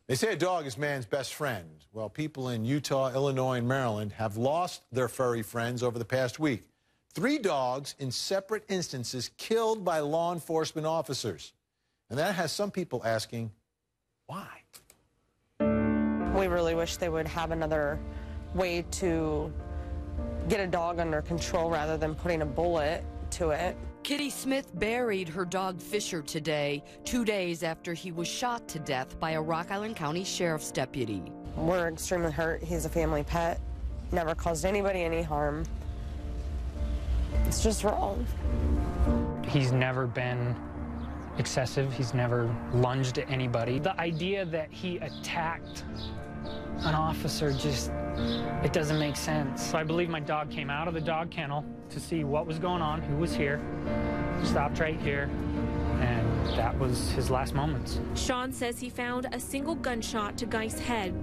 They say a dog is man's best friend. Well, people in Utah, Illinois, and Maryland have lost their furry friends over the past week. 3 dogs in separate instances killed by law enforcement officers. And that has some people asking, why? We really wish they would have another way to get a dog under control rather than putting a bullet to it. Kitty Smith buried her dog Fisher today, 2 days after he was shot to death by a Rock Island County Sheriff's deputy. We're extremely hurt. He's a family pet, never caused anybody any harm. It's just wrong. He's never been excessive. He's never lunged at anybody. The idea that he attacked an officer just, it doesn't make sense. So I believe my dog came out of the dog kennel to see what was going on, who was here, stopped right here, and that was his last moments. Sean says he found a single gunshot to Geist's head.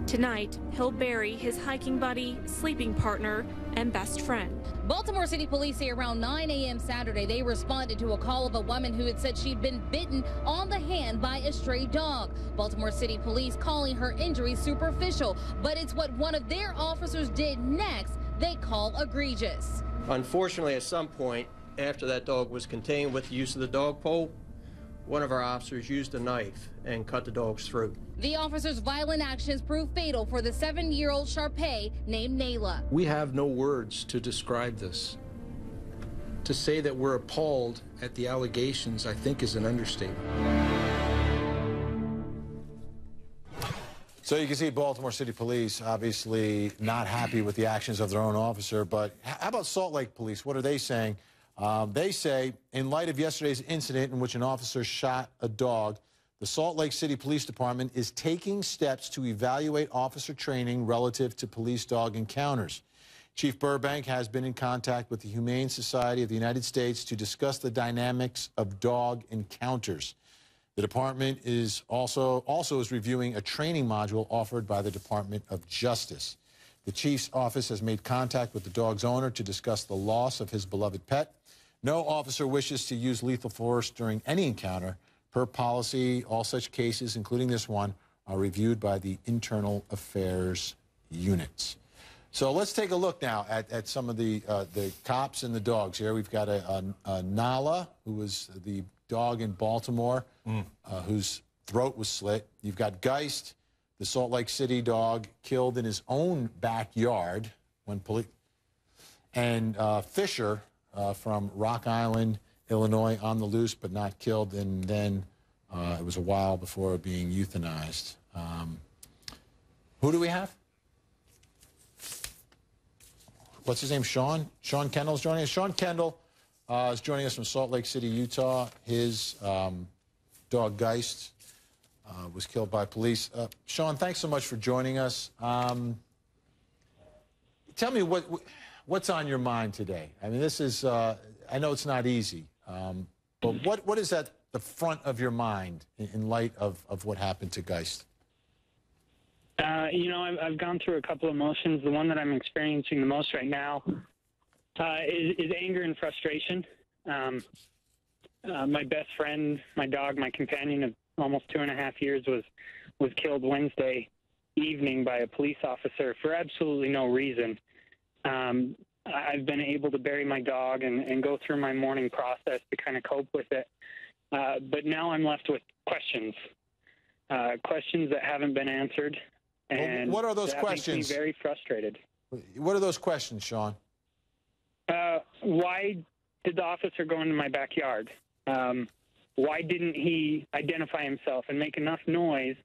Tonight, he'll bury his hiking buddy, sleeping partner, and best friend. Baltimore City Police say around 9 a.m. Saturday, they responded to a call of a woman who had said she'd been bitten on the hand by a stray dog. Baltimore City Police calling her injury superficial, but it's what one of their officers did next they call egregious. Unfortunately, at some point after that dog was contained with the use of the dog pole, one of our officers used a knife and cut the dog's throat. The officer's violent actions proved fatal for the 7-year-old Sharpay named Nayla. We have no words to describe this. To say that we're appalled at the allegations, I think, is an understatement. So you can see Baltimore City Police obviously not happy with the actions of their own officer, but how about Salt Lake Police? What are they saying? They say, in light of yesterday's incident in which an officer shot a dog, the Salt Lake City Police Department is taking steps to evaluate officer training relative to police dog encounters. Chief Burbank has been in contact with the Humane Society of the United States to discuss the dynamics of dog encounters. The department is also is reviewing a training module offered by the Department of Justice. The chief's office has made contact with the dog's owner to discuss the loss of his beloved pet. No officer wishes to use lethal force during any encounter. Per policy, all such cases, including this one, are reviewed by the Internal Affairs units. So let's take a look now at some of the cops and the dogs here. We've got a Nala, who was the dog in Baltimore, whose throat was slit. You've got Geist, the Salt Lake City dog, killed in his own backyard when police, and Fisher from Rock Island, Illinois, on the loose but not killed, and then it was a while before being euthanized. Who do we have? What's his name? Sean? Sean Kendall's joining us. Sean Kendall is joining us from Salt Lake City, Utah. His dog Geist was killed by police. Sean, thanks so much for joining us. Tell me what's on your mind today. I mean, this is, I know it's not easy, but what is at the front of your mind in light of what happened to Geist? You know, I've gone through a couple of emotions. The one that I'm experiencing the most right now is anger and frustration. My best friend, my dog, my companion of almost 2.5 years was killed Wednesday evening by a police officer for absolutely no reason. I've been able to bury my dog and go through my mourning process to kind of cope with it. But now I'm left with questions, questions that haven't been answered. And what are those that questions? Makes me very frustrated. What are those questions, Sean? Why did the officer go into my backyard? Why didn't he identify himself and make enough noise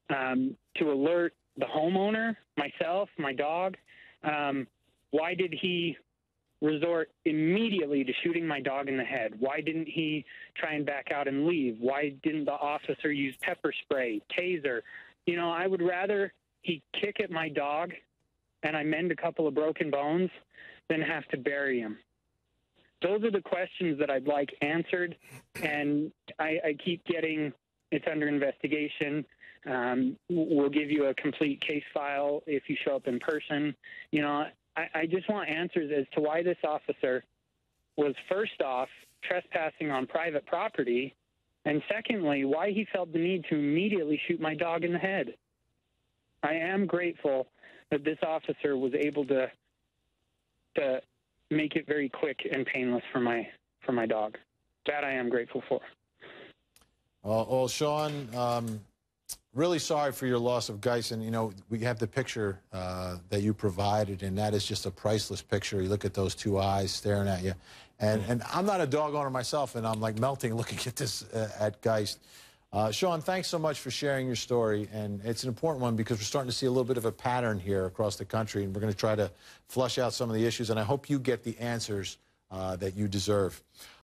to alert the homeowner, myself, my dog? Why did he resort immediately to shooting my dog in the head? Why didn't he try and back out and leave? Why didn't the officer use pepper spray, taser? You know, I would rather he kick at my dog and I mend a couple of broken bones than have to bury him. Those are the questions that I'd like answered, and I keep getting, it's under investigation. We'll give you a complete case file if you show up in person. You know, I just want answers as to why this officer was, first off, trespassing on private property And secondly, why he felt the need to immediately shoot my dog in the head. I am grateful that this officer was able to make it very quick and painless for my dog. That I am grateful for. Well, Sean, really sorry for your loss of Geis. And, you know, we have the picture that you provided, and that is just a priceless picture. You look at those two eyes staring at you. And I'm not a dog owner myself, and I'm like melting looking at this at Geist. Sean, thanks so much for sharing your story. And it's an important one because we're starting to see a little bit of a pattern here across the country, and we're going to try to flush out some of the issues. And I hope you get the answers that you deserve.